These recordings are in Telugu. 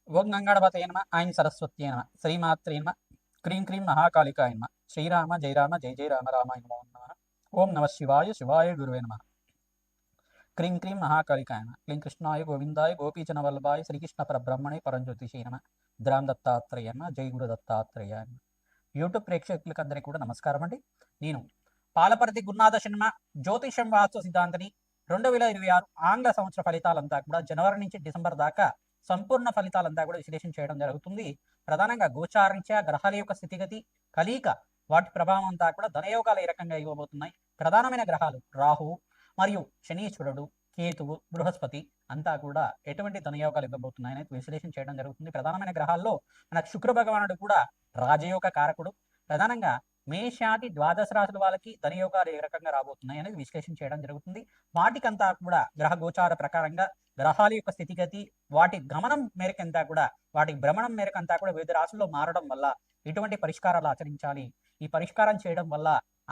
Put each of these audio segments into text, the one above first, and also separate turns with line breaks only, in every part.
ఓం గంగాడపతయ నమ ఆయన సరస్వత్యే నమ శ్రీమాత్రే నమ క్రీం క్రీం మహాకాళికాయ నమ శ్రీరామ జయ రామ జయ జయ రామ రామాయ నమో నమ ఓం నమ శివాయ శివాయ గురువే నమ క్రీం క్రీం మహాకాళికాయ నమ క్లీం కృష్ణాయ గోవిందాయ గోపీచన వల్లభాయ శ్రీకృష్ణ పరబ్రహ్మణే పరంజ్యోతిషే నమ ద్రాం దత్తాత్రేయ నమ జై గురు దత్తాత్రేయ నమ. యూట్యూబ్ ప్రేక్షకులకు అందరికీ కూడా నమస్కారం అండి. నేను పాలపర్తి గురునాథ శర్మ జ్యోతిషం వాస్తు సిద్ధాంతిని. 2026 ఆంగ్ల సంవత్సర ఫలితాలంతా కూడా జనవరి నుంచి డిసెంబర్ దాకా సంపూర్ణ ఫలితాలంతా కూడా విశ్లేషణ చేయడం జరుగుతుంది. ప్రధానంగా గోచారీత్యా గ్రహాల యొక్క స్థితిగతి, కలీక, వాటి ప్రభావం అంతా కూడా ధనయోగాలు ఏ రకంగా ఇవ్వబోతున్నాయి, ప్రధానమైన గ్రహాలు రాహువు మరియు శనీశ్వరుడు, కేతువు, బృహస్పతి అంతా కూడా ఎటువంటి ధనయోగాలు ఇవ్వబోతున్నాయని విశ్లేషణ చేయడం జరుగుతుంది. ప్రధానమైన గ్రహాల్లో మనకు శుక్ర భగవానుడు కూడా రాజయోగ కారకుడు. ప్రధానంగా మేషాటి ద్వాదశ రాశుల వాళ్ళకి ధనయోగాలు ఏ రకంగా రాబోతున్నాయి అనేది విశ్లేషణ చేయడం జరుగుతుంది. వాటికంతా కూడా గ్రహ గోచార ప్రకారంగా గ్రహాల యొక్క స్థితిగతి, వాటి గమనం మేరకంతా కూడా, వాటి భ్రమణం మేరకంతా కూడా వివిధ రాశుల్లో మారడం వల్ల ఎటువంటి పరిష్కారాలు ఆచరించాలి, ఈ పరిష్కారం చేయడం వల్ల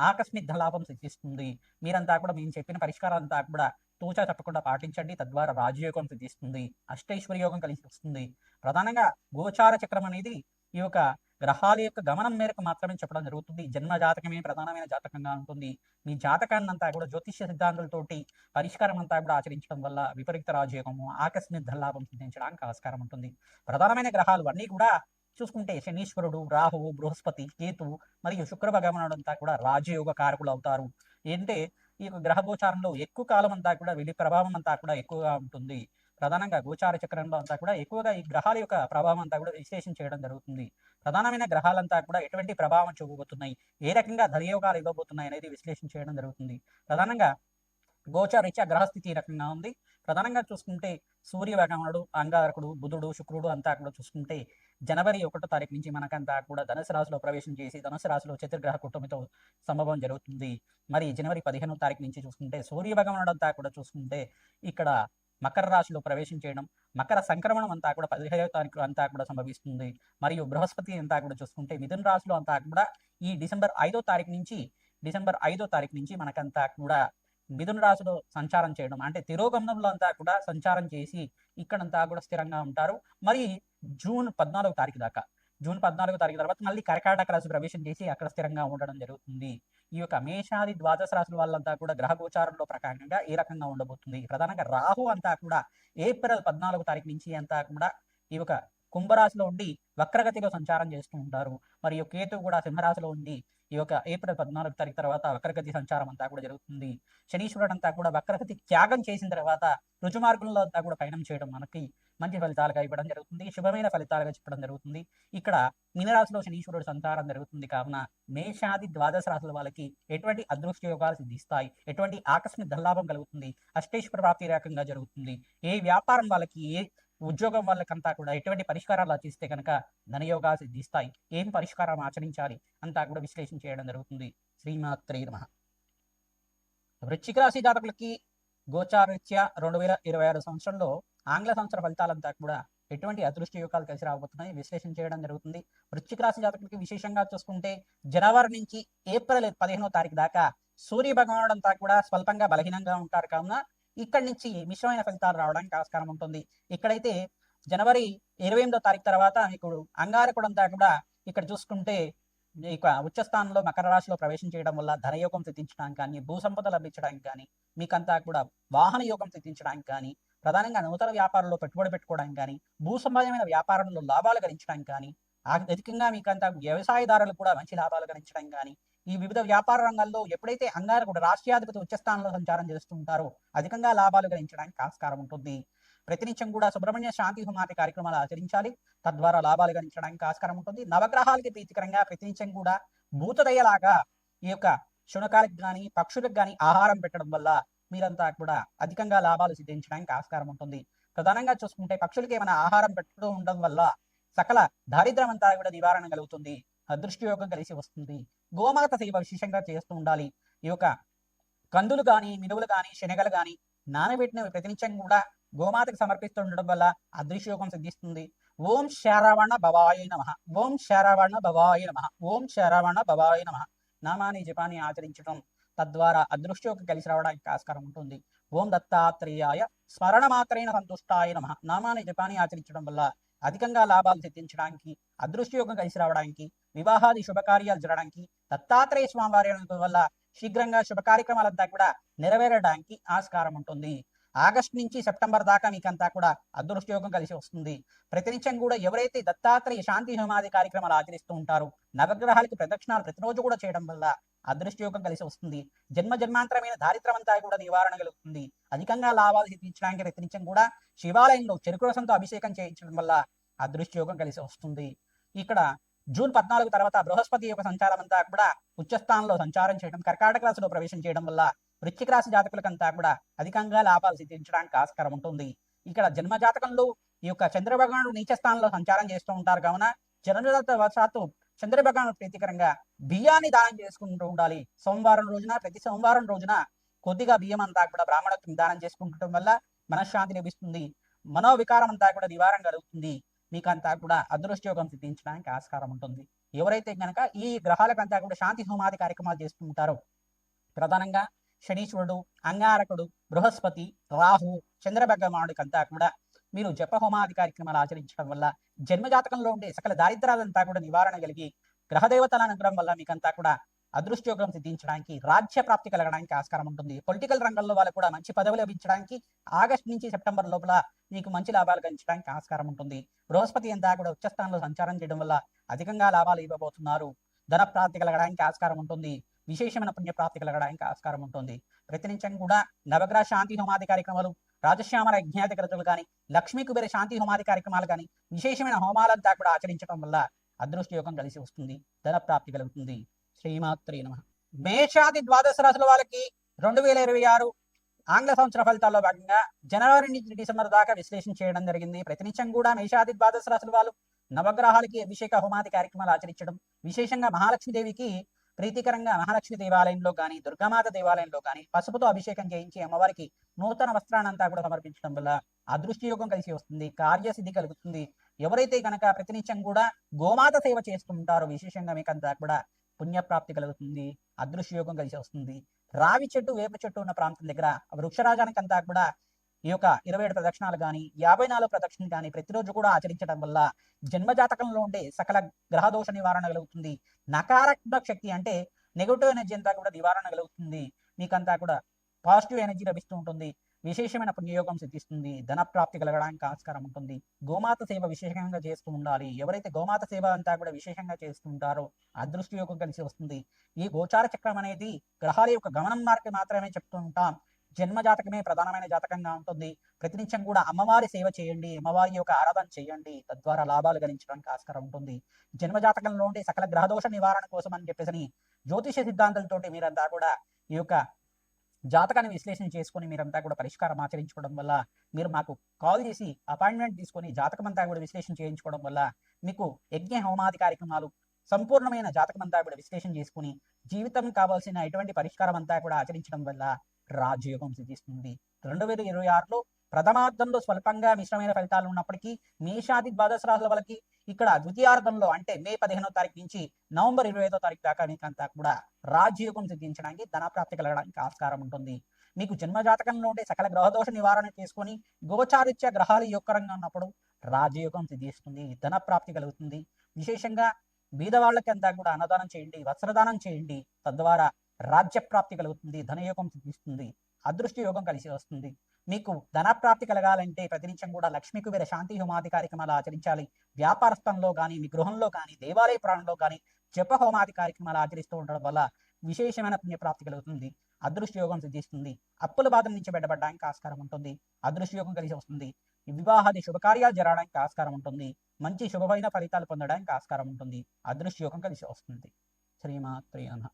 ఆకస్మిక ధనలాభం సిద్ధిస్తుంది. మీరంతా కూడా మేము చెప్పిన పరిష్కారాలంతా కూడా తూచా తప్పకుండా పాటించండి. తద్వారా రాజయోగం సిద్ధిస్తుంది, అష్టైశ్వర్య యోగం కలిసి వస్తుంది. ప్రధానంగా గోచార చక్రం అనేది ఈ యొక్క గ్రహాల యొక్క గమనం మేరకు మాత్రమే చెప్పడం జరుగుతుంది. జన్మ జాతకమే ప్రధానమైన జాతకంగా ఉంటుంది. మీ జాతకాన్ని అంతా కూడా జ్యోతిష్య సిద్ధాంతాలతోటి పరిష్కారం అంతా కూడా ఆచరించడం వల్ల విపరీత రాజయోగము, ఆకస్మిక ధనలాభం సిద్ధించడానికి ఆస్కారం ఉంటుంది. ప్రధానమైన గ్రహాలు అన్నీ కూడా చూసుకుంటే శనీశ్వరుడు, రాహువు, బృహస్పతి, కేతువు మరియు శుక్ర భగవానుడు అంతా కూడా రాజయోగ కారకులు అవుతారు. ఏంటంటే ఈ యొక్క గ్రహ గోచారంలో ఎక్కువ కాలం అంతా కూడా వీటి ప్రభావం అంతా కూడా ఎక్కువగా ఉంటుంది. ప్రధానంగా గోచార చక్రంలో అంతా కూడా ఎక్కువగా ఈ గ్రహాల యొక్క ప్రభావం అంతా కూడా విశ్లేషణ చేయడం జరుగుతుంది. ప్రధానమైన గ్రహాలంతా కూడా ఎటువంటి ప్రభావం చూపబోతున్నాయి, ఏ రకంగా ధనయోగాలు ఇవ్వబోతున్నాయి అనేది విశ్లేషణ చేయడం జరుగుతుంది. ప్రధానంగా గోచారీత్యా గ్రహస్థితి ఈ రకంగా ఉంది. ప్రధానంగా చూసుకుంటే సూర్య భగవానుడు, అంగారకుడు, బుధుడు, శుక్రుడు అంతా కూడా చూసుకుంటే జనవరి 1వ తారీఖు నుంచి మనకంతా కూడా ధనుసు రాశిలో ప్రవేశం చేసి ధనుసు రాశిలో చతుర్గ్రహ కుటుంబంతో సంభవం జరుగుతుంది. మరి జనవరి 15వ తారీఖు నుంచి చూసుకుంటే సూర్య భగవానుడు అంతా కూడా చూసుకుంటే ఇక్కడ మకర రాశిలో ప్రవేశం చేయడం, మకర సంక్రమణం అంతా కూడా 15వ తారీఖు అంతా కూడా సంభవిస్తుంది. మరియు బృహస్పతి అంతా కూడా చూసుకుంటే మిథున రాశిలో అంతా కూడా ఈ డిసెంబర్ 5వ తారీఖు నుంచి మనకంతా కూడా మిథున రాశిలో సంచారం చేయడం, అంటే తిరోగమనంలో అంతా కూడా సంచారం చేసి ఇక్కడంతా కూడా స్థిరంగా ఉంటారు. మరి జూన్ 14వ తారీఖు దాకా, జూన్ 14వ తారీఖు తర్వాత మళ్ళీ కర్కాటక రాశి ప్రవేశం చేసి అక్కడ స్థిరంగా ఉండడం జరుగుతుంది. ఈ యొక్క మేషాది ద్వాదశ రాశుల వాళ్ళంతా కూడా గ్రహ గోచారంలో ప్రకారంగా ఏ రకంగా ఉండబోతుంది. ప్రధానంగా రాహు అంతా కూడా ఏప్రిల్ 14వ తారీఖు నుంచి అంతా కూడా ఈ యొక్క కుంభరాశిలో ఉండి వక్రగతిలో సంచారం చేస్తూ ఉంటారు. మరియు కేతు కూడా సింహరాశిలో ఉండి ఈ యొక్క ఏప్రిల్ 14వ తారీఖు తర్వాత వక్రగతి సంచారం అంతా కూడా జరుగుతుంది. శనీశ్వరుడు అంతా కూడా వక్రగతి త్యాగం చేసిన తర్వాత రుజుమార్గంలో అంతా కూడా పయనం చేయడం మనకి మంచి ఫలితాలుగా ఇవ్వడం జరుగుతుంది, శుభమైన ఫలితాలుగా చెప్పడం జరుగుతుంది. ఇక్కడ మీనరాశిలో శనీశ్వరుడు సంచారం జరుగుతుంది కావున మేషాది ద్వాదశ రాశుల వాళ్ళకి ఎటువంటి అదృష్ట యోగాలు సిద్ధిస్తాయి, ఎటువంటి ఆకస్మిక ధనలాభం కలుగుతుంది, అష్టైశ్వర ప్రాప్తి రకంగా జరుగుతుంది. ఏ వ్యాపారం వాళ్ళకి, ఏ ఉద్యోగం వాళ్ళకంతా కూడా ఎటువంటి పరిష్కారాలు ఆచరిస్తే కనుక ధనయోగాలు సిద్ధిస్తాయి, ఏం పరిష్కారం ఆచరించాలి అంతా కూడా విశ్లేషణ చేయడం జరుగుతుంది. శ్రీమాత్రే నమః. వృశ్చిక రాశి జాతకులకి గోచారీత్యా 2026 సంవత్సరంలో ఆంగ్ల సంవత్సర ఫలితాలంతా కూడా ఎటువంటి అదృష్ట యోగాలు కలిసి రాబోతున్నాయి విశ్లేషణ చేయడం జరుగుతుంది. వృశ్చిక రాశి జాతకులకి విశేషంగా చూసుకుంటే జనవరి నుంచి ఏప్రిల్ 15వ తారీఖు దాకా సూర్య భగవానుడు అంతా కూడా స్వల్పంగా బలహీనంగా ఉంటారు కావున ఇక్కడి నుంచి మిశ్రమైన ఫలితాలు రావడానికి ఆస్కారం ఉంటుంది. ఇక్కడైతే జనవరి 28వ తారీఖు తర్వాత మీకు అంగారకుడు అంతా కూడా ఇక్కడ చూసుకుంటే ఇక ఉచ్చస్థానంలో మకర రాశిలో ప్రవేశం చేయడం వల్ల ధనయోగం సిద్ధించడానికి కానీ, భూసంపద లభించడానికి కానీ, మీకంతా కూడా వాహన యోగం సిద్ధించడానికి కానీ, ప్రధానంగా నూతన వ్యాపారంలో పెట్టుబడి పెట్టుకోవడానికి కానీ, భూ సంబంధమైన వ్యాపారంలో లాభాలు గణించడానికి కానీ, అధికంగా మీకంతా వ్యవసాయదారులు కూడా మంచి లాభాలు గణించడానికి కానీ, ఈ వివిధ వ్యాపార రంగాల్లో ఎప్పుడైతే అంగారకుడు రాష్ట్రాధిపతి ఉచ్చస్థానంలో సంచారం చేస్తుంటారో అధికంగా లాభాలు గణించడానికి ఆస్కారం ఉంటుంది. ప్రతినిత్యం కూడా సుబ్రహ్మణ్య శాంతి హోమాది కార్యక్రమాలు ఆచరించాలి, తద్వారా లాభాలు గణించడానికి ఆస్కారం ఉంటుంది. నవగ్రహాలకి ప్రీతికరంగా ప్రతినిత్యం కూడా భూతదయలాగా ఈ యొక్క శునకాలకు కానీ, పక్షులకు కానీ ఆహారం పెట్టడం వల్ల మీరంతా కూడా అధికంగా లాభాలు సిద్ధించడానికి ఆస్కారం ఉంటుంది. ప్రధానంగా చూసుకుంటే పక్షులకి ఏమైనా ఆహారం పెట్టడం ఉండడం వల్ల సకల దారిద్ర్యం అంతా కూడా నివారణ కలుగుతుంది, అదృష్టి యోగం కలిసి వస్తుంది. గోమాత సేవ విశేషంగా చేస్తూ ఉండాలి. ఈ యొక్క కందులు కానీ, మినువులు కానీ, శనగలు కానీ నానబెట్టిన ప్రతినిత్యం కూడా గోమాతకు సమర్పిస్తూ ఉండడం వల్ల అదృశ్యయోగం సిద్ధిస్తుంది. ఓం శరవణ భవాయ నమః, ఓం శరవణ భవాయ నమః, ఓం శరవణ భవాయ నమః నామాన్ని జపాన్ని ఆచరించడం తద్వారా అదృష్టయోగం కలిసి రావడానికి ఆస్కారం ఉంటుంది. ఓం దత్తాత్రేయాయ స్మరణ మాత్రేణ సంతుష్టాయ నమః నామాన్ని జపాన్ని ఆచరించడం వల్ల అధికంగా లాభాలు సిద్ధించడానికి, అదృష్టయోగం కలిసి రావడానికి, వివాహాది శుభకార్యాలు జరగడానికి, దత్తాత్రేయ స్వామి వారి అనుగ్రహం వల్ల శీఘ్రంగా శుభ కార్యక్రమాలంతా కూడా నెరవేరడానికి ఆస్కారం ఉంటుంది. ఆగస్టు నుంచి సెప్టెంబర్ దాకా మీకంతా కూడా అదృష్టయోగం కలిసి వస్తుంది. ప్రతినిత్యం కూడా ఎవరైతే దత్తాత్రేయ శాంతి హోమాది కార్యక్రమాలు ఆచరిస్తూ ఉంటారో, నవగ్రహాలకు ప్రదక్షిణాలు ప్రతిరోజు కూడా చేయడం వల్ల అదృష్టయోగం కలిసి వస్తుంది. జన్మ జన్మాంతరమైన దారిద్ర్యం అంతా కూడా నివారణ కలుగుతుంది. అధికంగా లాభాలు సిద్ధించడానికి ప్రతినిత్యం కూడా శివాలయంలో చెరుకు రసంతో అభిషేకం చేయించడం వల్ల అదృష్టయోగం కలిసి వస్తుంది. ఇక్కడ జూన్ 14 తర్వాత బృహస్పతి యొక్క సంచారం అంతా కూడా ఉచ్చస్థానంలో సంచారం చేయడం, కర్కాటక రాశిలో ప్రవేశం చేయడం వల్ల వృశ్చిక రాశి జాతకులకంతా కూడా అధికంగా లాభాలు సిద్ధించడానికి ఆస్కారం ఉంటుంది. ఇక్కడ జన్మ జాతకంలో ఈ యొక్క చంద్రభగవానుడు నీచ స్థానంలో సంచారం చేస్తూ ఉంటారు కావున జన్మజాతవశాత్తు చంద్రభగవానుడు ప్రీతికరంగా బియ్యాన్ని దానం చేసుకుంటూ ఉండాలి. సోమవారం రోజున, ప్రతి సోమవారం రోజున కొద్దిగా బియ్యం అంతా కూడా బ్రాహ్మణత్వం దానం చేసుకుంటడం వల్ల మనశ్శాంతి లభిస్తుంది. మనోవికారం అంతా కూడా నివారణ కలుగుతుంది. మీకంతా కూడా అదృష్టయోగం సిద్ధించడానికి ఆస్కారం ఉంటుంది. ఎవరైతే కనుక ఈ గ్రహాలకంతా కూడా శాంతి హోమాది కార్యక్రమాలు చేస్తుంటారో, ప్రధానంగా శనీశ్వరుడు, అంగారకుడు, బృహస్పతి, రాహు, చంద్రభగవానుడికంతా కూడా మీరు జపహోమాది కార్యక్రమాలు ఆచరించడం వల్ల జన్మజాతకంలో ఉండే సకల దారిద్ర్యాలంతా కూడా నివారణ కలిగి గ్రహదేవతల అనుగ్రహం వల్ల మీకంతా కూడా అదృష్టయోగం సిద్ధించడానికి, రాజ్య ప్రాప్తి కలగడానికి ఆస్కారం ఉంటుంది. పొలిటికల్ రంగంలో వాళ్ళకు కూడా మంచి పదవి లభించడానికి ఆగస్టు నుంచి సెప్టెంబర్ లోపల మీకు మంచి లాభాలు గణించడానికి ఆస్కారం ఉంటుంది. బృహస్పతి అంతా కూడా ఉచ్చస్థానంలో సంచారం చేయడం వల్ల అధికంగా లాభాలు ఇవ్వబోతున్నారు. ధన ప్రాప్తి కలగడానికి ఆస్కారం ఉంటుంది. విశేషమైన పుణ్యప్రాప్తి కలగడానికి ఆస్కారం ఉంటుంది. ప్రతినిత్యం కూడా నవగ్రహ శాంతి హోమాది కార్యక్రమాలు, రాజశ్యామల యజ్ఞాది గ్రతులు కానీ, లక్ష్మీ కుబేర శాంతి హోమాది కార్యక్రమాలు కానీ, విశేషమైన హోమాలంతా కూడా ఆచరించడం వల్ల అదృష్టయోగం కలిసి వస్తుంది. ధన ప్రాప్తి కలుగుతుంది. శ్రీమాత్రే నమః. మేషాది ద్వాదశ రాశుల వాళ్ళకి 2026 ఆంగ్ల సంవత్సర ఫలితాల్లో భాగంగా జనవరి నుంచి డిసెంబర్ దాకా విశ్లేషణ చేయడం జరిగింది. ప్రతినిత్యం కూడా మేషాది ద్వాదశ రాశుల వాళ్ళు నవగ్రహాలకి అభిషేక హోమాది కార్యక్రమాలు ఆచరించడం, విశేషంగా మహాలక్ష్మీదేవికి ప్రీతికరంగా మహాలక్ష్మి దేవాలయంలో కానీ, దుర్గామాత దేవాలయంలో కానీ పసుపుతో అభిషేకం చేయించి అమ్మవారికి నూతన వస్త్రాన్నంతా కూడా సమర్పించడం వల్ల అదృష్టయోగం కలిసి వస్తుంది. కార్యసిద్ధి కలుగుతుంది. ఎవరైతే కనుక ప్రతినిత్యం కూడా గోమాత సేవ చేస్తూ ఉంటారో, విశేషంగా మీకంతా కూడా పుణ్యప్రాప్తి కలుగుతుంది. అదృష్టయోగం కలిసి వస్తుంది. రావి చెట్టు, వేప చెట్టు ఉన్న ప్రాంతం దగ్గర వృక్షరాజానికి అంతా కూడా ఈ యొక్క 27 ప్రదక్షిణాలు కానీ, 54 ప్రదక్షిణలు కానీ ప్రతిరోజు కూడా ఆచరించడం వల్ల జన్మజాతకంలో ఉండే సకల గ్రహదోష నివారణ కలుగుతుంది. నకారాత్మక శక్తి అంటే నెగటివ్ ఎనర్జీ అంతా కూడా నివారణ కలుగుతుంది. మీకంతా కూడా పాజిటివ్ ఎనర్జీ లభిస్తూ ఉంటుంది. విశేషమైన పుణ్యయోగం సిద్ధిస్తుంది. ధన ప్రాప్తి కలగడానికి ఆస్కారం ఉంటుంది. గోమాత సేవ విశేషంగా చేస్తూ ఉండాలి. ఎవరైతే గోమాత సేవ అంతా కూడా విశేషంగా చేస్తూ ఉంటారో అదృష్టయోగం కలిసి వస్తుంది. ఈ గోచార చక్రం అనేది గ్రహాల యొక్క గమనం మార్గం మాత్రమే చెప్తూ ఉంటాం. జన్మ జాతకమే ప్రధానమైన జాతకంగా ఉంటుంది. ప్రతినిత్యం కూడా అమ్మవారి సేవ చేయండి, అమ్మవారి యొక్క ఆరాధన చేయండి, తద్వారా లాభాలు గణించడానికి ఆస్కారం ఉంటుంది. జన్మ జాతకంలో ఉండే సకల గ్రహదోష నివారణ కోసం అని చెప్పేసి జ్యోతిష సిద్ధాంతాలతోటి మీరంతా కూడా ఈ యొక్క జాతకాన్ని విశ్లేషణ చేసుకొని మీరంతా కూడా పరిష్కారం ఆచరించుకోవడం వల్ల, మీరు మాకు కాల్ చేసి అపాయింట్మెంట్ తీసుకొని జాతకం అంతా కూడా విశ్లేషణ చేయించుకోవడం వల్ల మీకు యజ్ఞ హోమాది కార్యక్రమాలు సంపూర్ణమైన జాతకం అంతా కూడా విశ్లేషణ చేసుకుని జీవితం కావాల్సిన ఎటువంటి పరిష్కారం అంతా కూడా ఆచరించడం వల్ల రాజయోగం సిద్ధిస్తుంది. 2026లో ప్రథమార్థంలో స్వల్పంగా మిశ్రమైన ఫలితాలు ఉన్నప్పటికీ మేషాది ద్వాదశ రాశుల వాళ్ళకి ఇక్కడ ద్వితీయార్థంలో అంటే మే 15వ తారీఖు నుంచి నవంబర్ 25వ తారీఖు దాకా మీకంతా కూడా రాజయోగం సిద్ధించడానికి, ధనప్రాప్తి కలగడానికి ఆస్కారం ఉంటుంది. మీకు జన్మజాతకంలో ఉండే సకల గ్రహదోష నివారణ చేసుకొని గోచారిత్య గ్రహాలు యోగకరంగా ఉన్నప్పుడు రాజయోగం సిద్ధిస్తుంది. ధనప్రాప్తి కలుగుతుంది. విశేషంగా బీదవాళ్ళకి అంతా కూడా అన్నదానం చేయండి, వస్త్రదానం చేయండి, తద్వారా రాజ్య ప్రాప్తి కలుగుతుంది. ధనయోగం సిద్ధిస్తుంది. అదృష్ట యోగం కలిసి వస్తుంది. మీకు ధనప్రాప్తి కలగాలంటే ప్రతినిత్యం కూడా లక్ష్మీ కుబేర శాంతి హోమాది కార్యక్రమాలు ఆచరించాలి. వ్యాపార స్థలంలో కానీ, మీ గృహంలో కానీ, దేవాలయ ప్రాణంలో కానీ జప హోమాది కార్యక్రమాలు ఆచరిస్తూ ఉండడం వల్ల విశేషమైన పుణ్యప్రాప్తి కలుగుతుంది. అదృష్ట యోగం సిద్ధిస్తుంది. అప్పుల బాధ నుంచి బయటపడడానికి ఆస్కారం ఉంటుంది. అదృష్ట యోగం కలిసి వస్తుంది. వివాహాది శుభకార్యాలు జరగడానికి ఆస్కారం ఉంటుంది. మంచి శుభమైన ఫలితాలు పొందడానికి ఆస్కారం ఉంటుంది. అదృష్ట యోగం కలిసి వస్తుంది. శ్రీమాత్రే నమః.